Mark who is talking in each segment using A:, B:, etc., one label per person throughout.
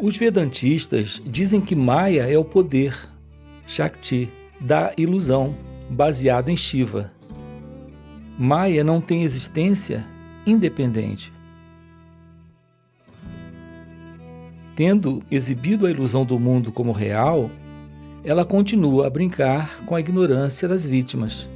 A: Os Vedantistas dizem que Maya é o poder, Shakti, da ilusão, baseado em Shiva. Maya não tem existência independente. Tendo exibido a ilusão do mundo como real, ela continua a brincar com a ignorância das vítimas.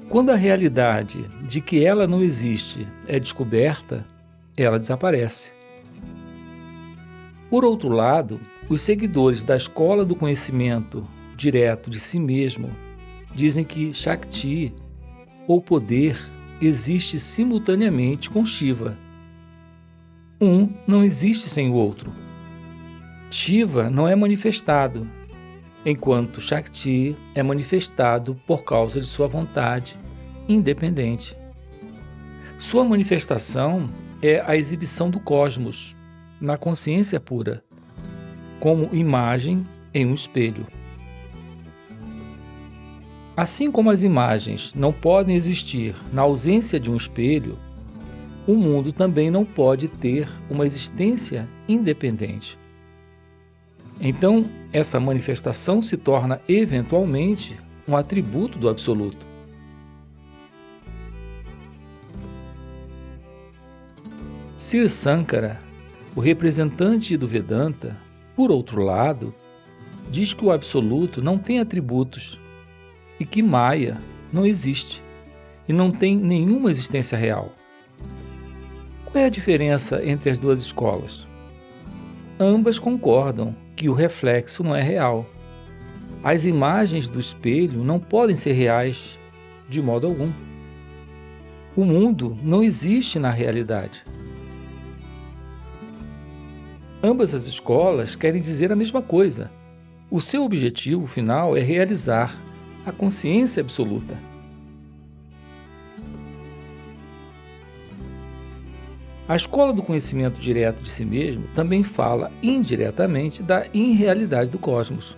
A: Quando a realidade de que ela não existe é descoberta, ela desaparece. Por outro lado, os seguidores da escola do conhecimento direto de si mesmo dizem que Shakti, ou poder, existe simultaneamente com Shiva. Um não existe sem o outro. Shiva não é manifestado, enquanto Shakti é manifestado por causa de sua vontade independente. Sua manifestação é a exibição do cosmos na consciência pura, como imagem em um espelho. Assim como as imagens não podem existir na ausência de um espelho, o mundo também não pode ter uma existência independente. Então, essa manifestação se torna eventualmente um atributo do absoluto. Sri Sankara, o representante do Vedanta, por outro lado, diz que o absoluto não tem atributos e que Maya não existe e não tem nenhuma existência real. Qual é a diferença entre as duas escolas? Ambas concordam que o reflexo não é real. As imagens do espelho não podem ser reais de modo algum. O mundo não existe na realidade. Ambas as escolas querem dizer a mesma coisa. O seu objetivo final é realizar a consciência absoluta. A escola do conhecimento direto de si mesmo também fala indiretamente da irrealidade do cosmos,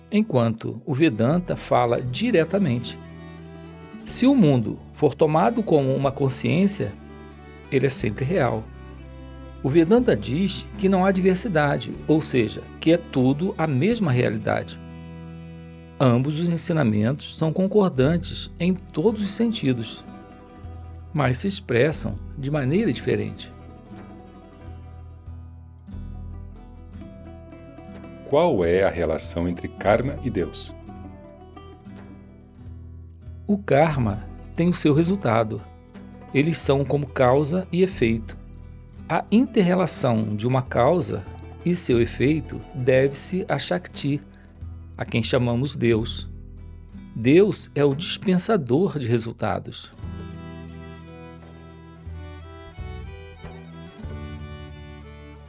A: enquanto o Vedanta fala diretamente. Se o mundo for tomado como uma consciência, ele é sempre real. O Vedanta diz que não há diversidade, ou seja, que é tudo a mesma realidade. Ambos os ensinamentos são concordantes em todos os sentidos, mas se expressam de maneira diferente.
B: Qual é a relação entre karma e Deus?
A: O karma tem o seu resultado. Eles são como causa e efeito. A inter-relação de uma causa e seu efeito deve-se a Shakti, a quem chamamos Deus. Deus é o dispensador de resultados.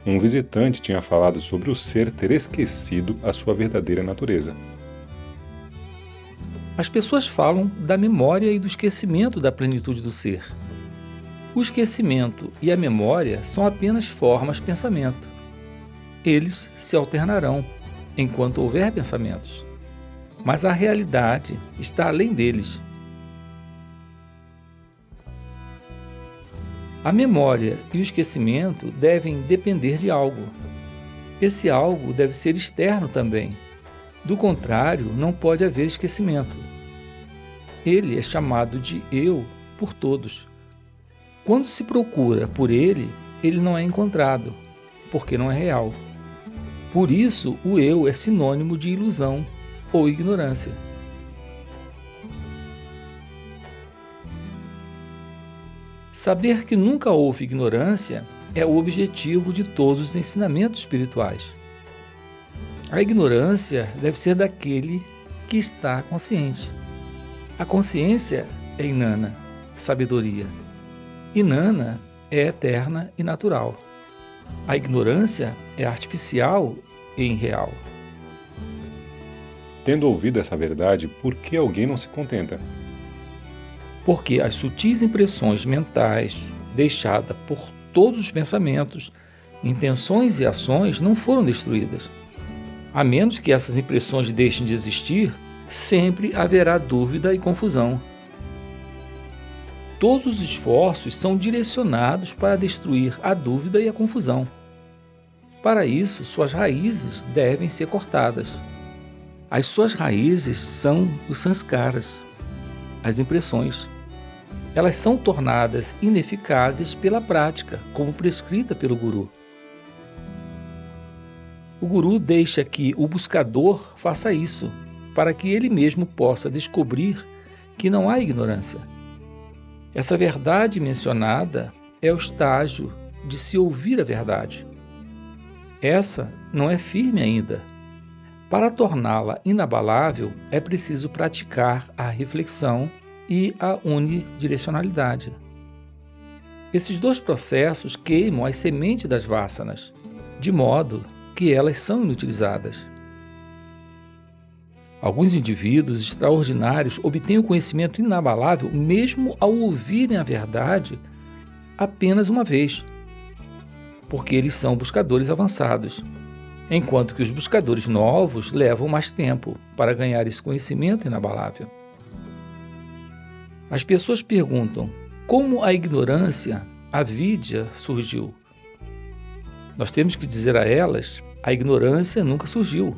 B: Um visitante tinha falado sobre o ser ter esquecido a sua verdadeira natureza.
A: As pessoas falam da memória e do esquecimento da plenitude do ser. O esquecimento e a memória são apenas formas-pensamento. Eles se alternarão enquanto houver pensamentos, mas a realidade está além deles. A memória e o esquecimento devem depender de algo. Esse algo deve ser externo também. Do contrário, não pode haver esquecimento. Ele é chamado de eu por todos. Quando se procura por ele, ele não é encontrado, porque não é real. Por isso, o eu é sinônimo de ilusão ou ignorância. Saber que nunca houve ignorância é o objetivo de todos os ensinamentos espirituais. A ignorância deve ser daquele que está consciente. A consciência é inana, sabedoria. Inana é eterna e natural. A ignorância é artificial e irreal.
B: Tendo ouvido essa verdade, por que alguém não se contenta?
A: Porque as sutis impressões mentais deixadas por todos os pensamentos, intenções e ações não foram destruídas. A menos que essas impressões deixem de existir, sempre haverá dúvida e confusão. Todos os esforços são direcionados para destruir a dúvida e a confusão. Para isso, suas raízes devem ser cortadas. As suas raízes são os sanskaras, as impressões. Elas são tornadas ineficazes pela prática, como prescrita pelo guru. O guru deixa que o buscador faça isso, para que ele mesmo possa descobrir que não há ignorância. Essa verdade mencionada é o estágio de se ouvir a verdade. Essa não é firme ainda. Para torná-la inabalável, é preciso praticar a reflexão e a unidirecionalidade. Esses dois processos queimam as sementes das vássanas, de modo que elas são inutilizadas. Alguns indivíduos extraordinários obtêm o conhecimento inabalável mesmo ao ouvirem a verdade apenas uma vez, porque eles são buscadores avançados, enquanto que os buscadores novos levam mais tempo para ganhar esse conhecimento inabalável. As pessoas perguntam como a ignorância, a avidya, surgiu. Nós temos que dizer a elas: a ignorância nunca surgiu.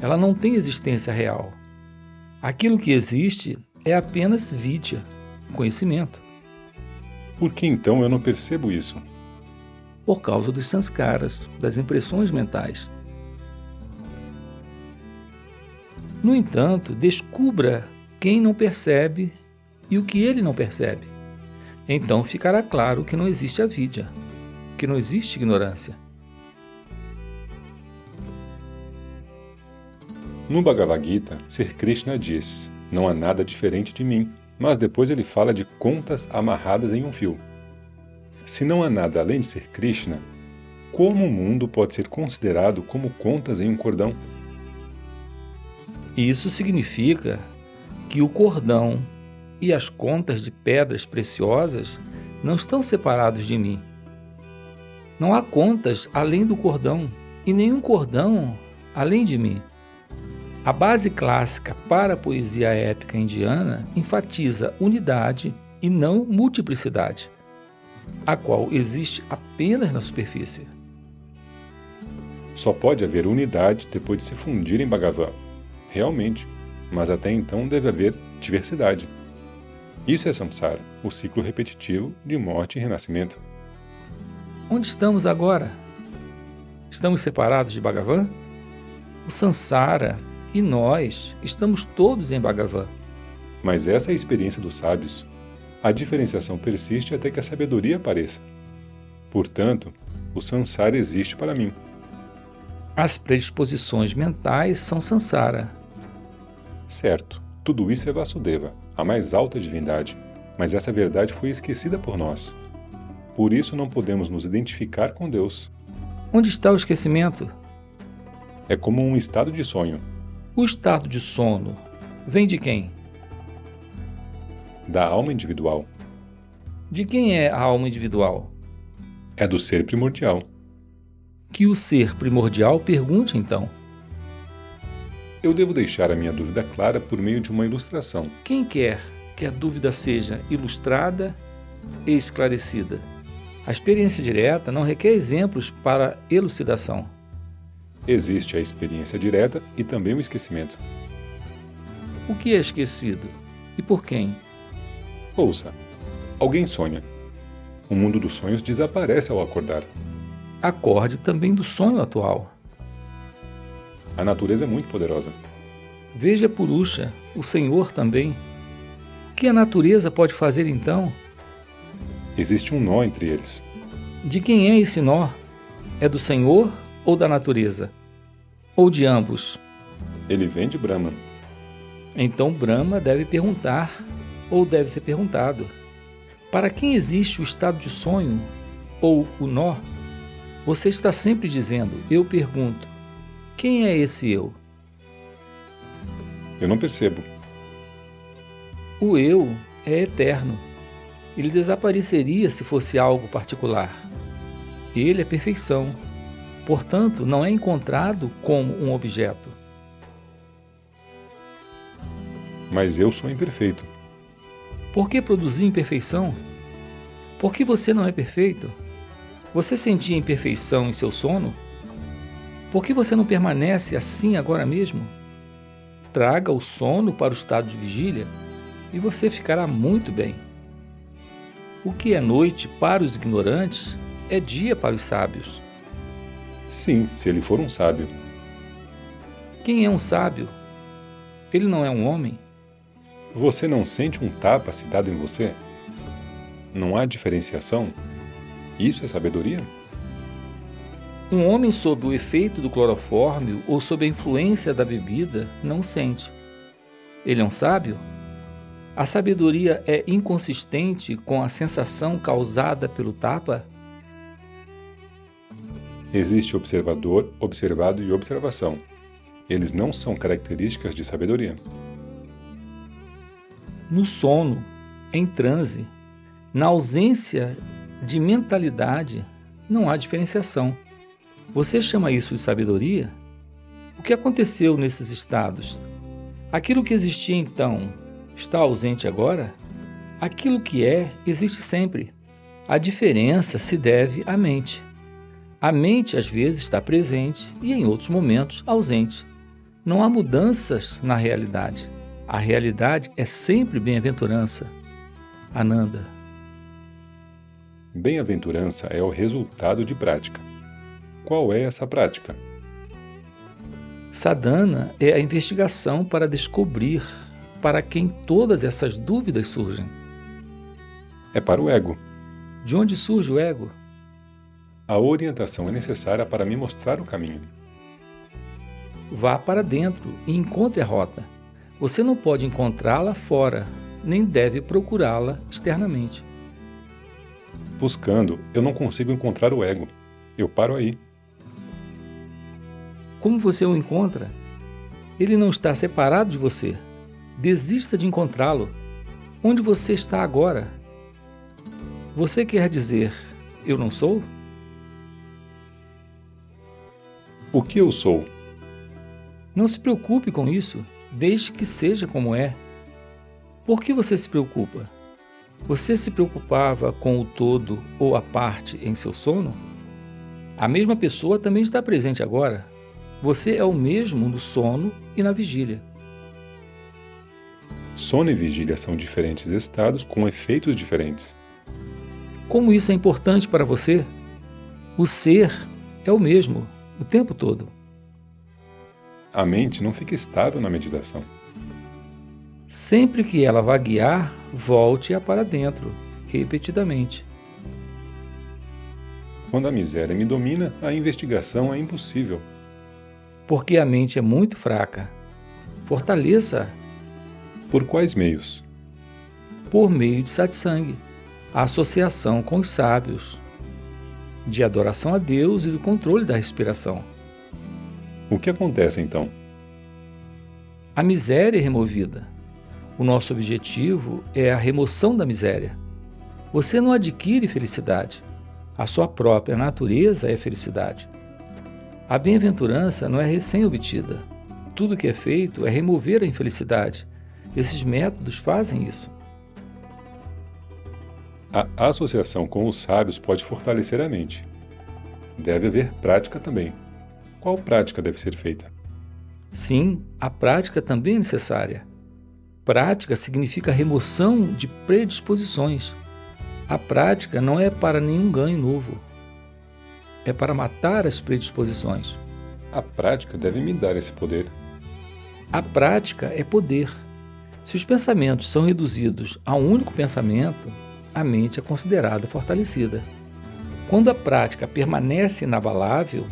A: Ela não tem existência real. Aquilo que existe é apenas vidya, conhecimento.
B: Por que então eu não percebo isso?
A: Por causa dos sanskaras, das impressões mentais. No entanto, descubra quem não percebe e o que ele não percebe. Então ficará claro que não existe avidya, que não existe ignorância.
B: No Bhagavad Gita, Sri Krishna diz: não há nada diferente de mim, mas depois ele fala de contas amarradas em um fio. Se não há nada além de Sri Krishna, como o mundo pode ser considerado como contas em um cordão?
A: Isso significa que o cordão e as contas de pedras preciosas não estão separados de mim. Não há contas além do cordão e nenhum cordão além de mim. A base clássica para a poesia épica indiana enfatiza unidade e não multiplicidade, a qual existe apenas na superfície.
B: Só pode haver unidade depois de se fundir em Bhagavan. Realmente, mas até então deve haver diversidade. Isso é samsara, o ciclo repetitivo de morte e renascimento.
A: Onde estamos agora? Estamos separados de Bhagavan? O samsara e nós estamos todos em Bhagavan.
B: Mas essa é a experiência dos sábios. A diferenciação persiste até que a sabedoria apareça. Portanto, o samsara existe para mim.
A: As predisposições mentais são samsara.
B: Certo, tudo isso é Vasudeva, a mais alta divindade, mas essa verdade foi esquecida por nós. Por isso não podemos nos identificar com Deus.
A: Onde está o esquecimento?
B: É como um estado de sonho.
A: O estado de sono vem de quem?
B: Da alma individual.
A: De quem é a alma individual?
B: É do ser primordial.
A: Que o ser primordial pergunte então.
B: Eu devo deixar a minha dúvida clara por meio de uma ilustração.
A: Quem quer que a dúvida seja ilustrada e esclarecida? A experiência direta não requer exemplos para elucidação.
B: Existe a experiência direta e também o esquecimento.
A: O que é esquecido? E por quem?
B: Ouça, alguém sonha. O mundo dos sonhos desaparece ao acordar.
A: Acorde também do sonho atual.
B: A natureza é muito poderosa.
A: Veja Purusha, o Senhor também. O que a natureza pode fazer então?
B: Existe um nó entre eles.
A: De quem é esse nó? É do Senhor ou da natureza? Ou de ambos?
B: Ele vem de Brahman.
A: Então Brahma deve perguntar, ou deve ser perguntado: para quem existe o estado de sonho ou o nó? Você está sempre dizendo: eu pergunto. Quem é esse eu?
B: Eu não percebo.
A: O eu é eterno. Ele desapareceria se fosse algo particular. Ele é perfeição. Portanto, não é encontrado como um objeto.
B: Mas eu sou imperfeito.
A: Por que produzir imperfeição? Por que você não é perfeito? Você sentia imperfeição em seu sono? Por que você não permanece assim agora mesmo? Traga o sono para o estado de vigília e você ficará muito bem. O que é noite para os ignorantes é dia para os sábios.
B: Sim, se ele for um sábio.
A: Quem é um sábio? Ele não é um homem?
B: Você não sente um tapa se dado em você? Não há diferenciação? Isso é sabedoria?
A: Um homem sob o efeito do clorofórmio ou sob a influência da bebida não sente. Ele é um sábio? A sabedoria é inconsistente com a sensação causada pelo tapa?
B: Existe observador, observado e observação. Eles não são características de sabedoria.
A: No sono, em transe, na ausência de mentalidade, não há diferenciação. Você chama isso de sabedoria? O que aconteceu nesses estados? Aquilo que existia então está ausente agora? Aquilo que é, existe sempre. A diferença se deve à mente. A mente às vezes está presente e em outros momentos ausente. Não há mudanças na realidade. A realidade é sempre bem-aventurança. Ananda.
B: Bem-aventurança é o resultado de prática. Qual é essa prática?
A: Sadhana é a investigação para descobrir para quem todas essas dúvidas surgem.
B: É para o ego.
A: De onde surge o ego?
B: A orientação é necessária para me mostrar o caminho.
A: Vá para dentro e encontre a rota. Você não pode encontrá-la fora, nem deve procurá-la externamente.
B: Buscando, eu não consigo encontrar o ego. Eu paro aí.
A: Como você o encontra? Ele não está separado de você. Desista de encontrá-lo. Onde você está agora? Você quer dizer, eu não sou?
B: O que eu sou?
A: Não se preocupe com isso, deixe que seja como é. Por que você se preocupa? Você se preocupava com o todo ou a parte em seu sono? A mesma pessoa também está presente agora. Você é o mesmo no sono e na vigília.
B: Sono e vigília são diferentes estados com efeitos diferentes.
A: Como isso é importante para você? O ser é o mesmo, o tempo todo.
B: A mente não fica estável na meditação.
A: Sempre que ela vaguear, volte-a para dentro, repetidamente.
B: Quando a miséria me domina, a investigação é impossível.
A: Porque a mente é muito fraca. Fortaleça-a.
B: Por quais meios?
A: Por meio de satsang, a associação com os sábios, de adoração a Deus e do controle da respiração.
B: O que acontece então?
A: A miséria é removida. O nosso objetivo é a remoção da miséria. Você não adquire felicidade. A sua própria natureza é felicidade. A bem-aventurança não é recém-obtida. Tudo que é feito é remover a infelicidade. Esses métodos fazem isso.
B: A associação com os sábios pode fortalecer a mente. Deve haver prática também. Qual prática deve ser feita?
A: Sim, a prática também é necessária. Prática significa remoção de predisposições. A prática não é para nenhum ganho novo. É para matar as predisposições.
B: A prática deve me dar esse poder.
A: A prática é poder. Se os pensamentos são reduzidos a um único pensamento, a mente é considerada fortalecida. Quando a prática permanece inabalável,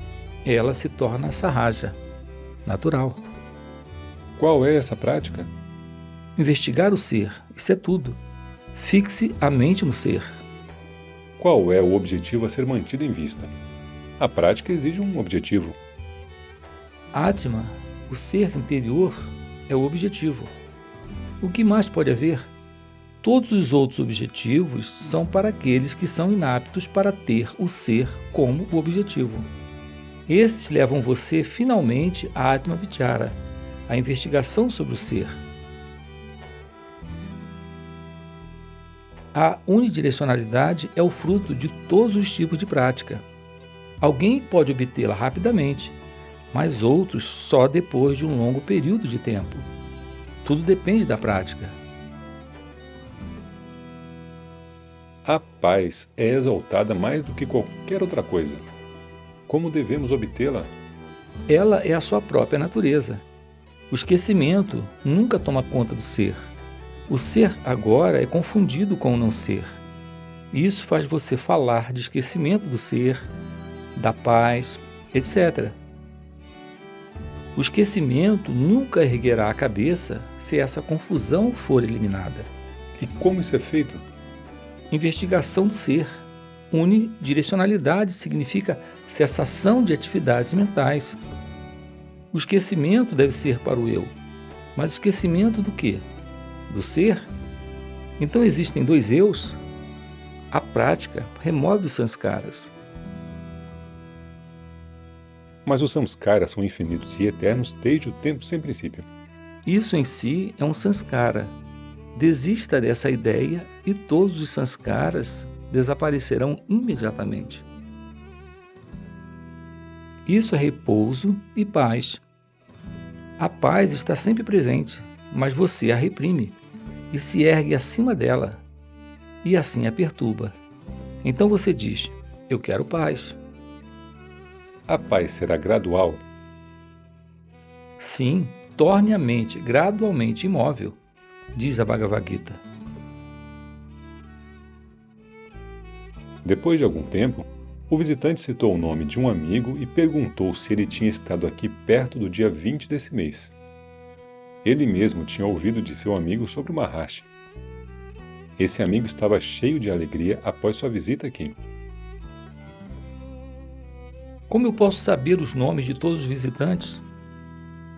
A: ela se torna sahaja, natural.
B: Qual é essa prática?
A: Investigar o ser, isso é tudo. Fixe a mente no ser.
B: Qual é o objetivo a ser mantido em vista? A prática exige um objetivo.
A: Atma, o ser interior, é o objetivo. O que mais pode haver? Todos os outros objetivos são para aqueles que são inaptos para ter o ser como o objetivo. Esses levam você finalmente a Atma Vichara, a investigação sobre o ser. A unidirecionalidade é o fruto de todos os tipos de prática. Alguém pode obtê-la rapidamente, mas outros só depois de um longo período de tempo. Tudo depende da prática.
B: A paz é exaltada mais do que qualquer outra coisa. Como devemos obtê-la?
A: Ela é a sua própria natureza. O esquecimento nunca toma conta do ser. O ser agora é confundido com o não ser. Isso faz você falar de esquecimento do ser, da paz, etc. O esquecimento nunca erguerá a cabeça se essa confusão for eliminada.
B: E como isso é feito?
A: Investigação do ser. Unidirecionalidade significa cessação de atividades mentais. O esquecimento deve ser para o eu. Mas esquecimento do quê? Do ser? Então existem dois eus? A prática remove os sanskaras.
B: Mas os samskaras são infinitos e eternos desde o tempo sem princípio.
A: Isso em si é um sanskara. Desista dessa ideia e todos os sanskaras desaparecerão imediatamente. Isso é repouso e paz. A paz está sempre presente, mas você a reprime e se ergue acima dela, e assim a perturba. Então você diz: eu quero paz.
B: A paz será gradual?
A: Sim, torne a mente gradualmente imóvel, diz a Bhagavad Gita.
B: Depois de algum tempo, o visitante citou o nome de um amigo e perguntou se ele tinha estado aqui perto do dia 20 desse mês. Ele mesmo tinha ouvido de seu amigo sobre o Maharshi. Esse amigo estava cheio de alegria após sua visita aqui.
A: Como eu posso saber os nomes de todos os visitantes?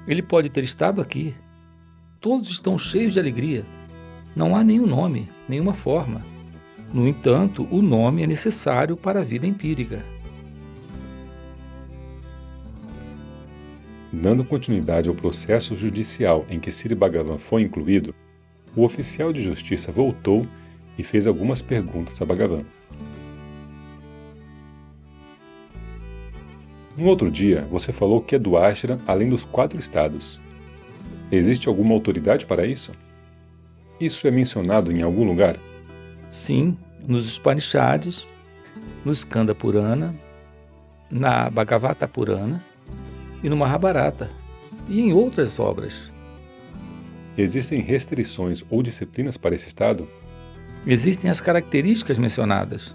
A: Ele pode ter estado aqui. Todos estão cheios de alegria. Não há nenhum nome, nenhuma forma. No entanto, o nome é necessário para a vida empírica.
B: Dando continuidade ao processo judicial em que Sri Bhagavan foi incluído, o oficial de justiça voltou e fez algumas perguntas a Bhagavan. Um outro dia, você falou que é do ashram além dos 4 estados. Existe alguma autoridade para isso? Isso é mencionado em algum lugar?
A: Sim, nos Upanishads, no Skanda Purana, na Bhagavata Purana e no Mahabharata, e em outras obras.
B: Existem restrições ou disciplinas para esse estado?
A: Existem as características mencionadas.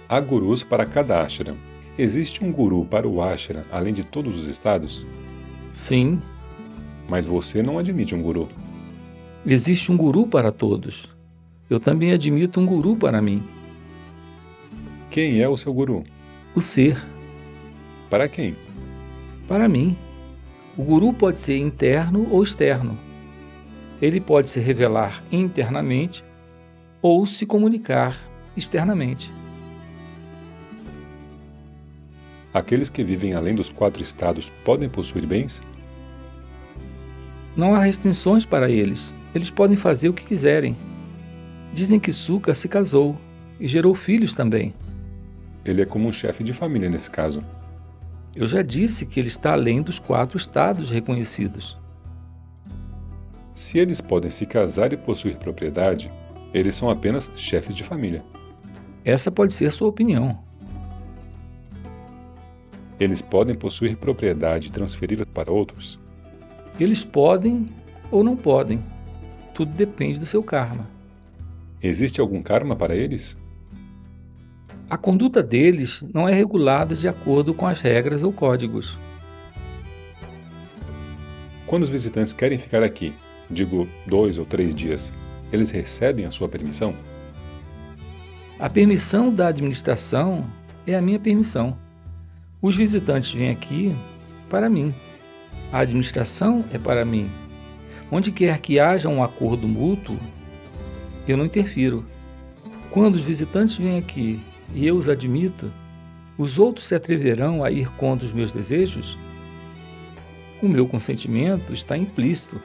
B: Há gurus para cada ashram. Existe um guru para o ashram além de todos os estados?
A: Sim.
B: Mas você não admite um guru.
A: Existe um guru para todos. Eu também admito um guru para mim.
B: Quem é o seu guru?
A: O ser.
B: Para quem?
A: Para mim. O guru pode ser interno ou externo. Ele pode se revelar internamente ou se comunicar externamente.
B: Aqueles que vivem além dos 4 estados podem possuir bens?
A: Não há restrições para eles. Eles podem fazer o que quiserem. Dizem que Suka se casou e gerou filhos também.
B: Ele é como um chefe de família nesse caso.
A: Eu já disse que ele está além dos 4 estados reconhecidos.
B: Se eles podem se casar e possuir propriedade, eles são apenas chefes de família.
A: Essa pode ser sua opinião.
B: Eles podem possuir propriedade e transferi-la para outros?
A: Eles podem ou não podem. Tudo depende do seu karma.
B: Existe algum karma para eles?
A: A conduta deles não é regulada de acordo com as regras ou códigos.
B: Quando os visitantes querem ficar aqui, digo 2 ou 3 dias, eles recebem a sua permissão?
A: A permissão da administração é a minha permissão. Os visitantes vêm aqui para mim. A administração é para mim. Onde quer que haja um acordo mútuo, eu não interfiro. Quando os visitantes vêm aqui e eu os admito, os outros se atreverão a ir contra os meus desejos? O meu consentimento está implícito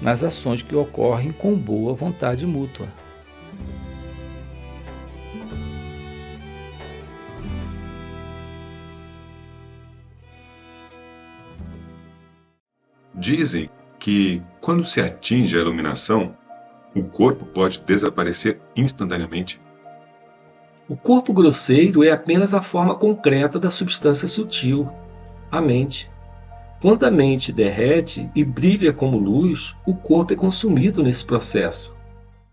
A: nas ações que ocorrem com boa vontade mútua.
B: Dizem que, quando se atinge a iluminação, o corpo pode desaparecer instantaneamente.
C: O corpo grosseiro é apenas a forma concreta da substância sutil, a mente. Quando a mente derrete e brilha como luz, o corpo é consumido nesse processo.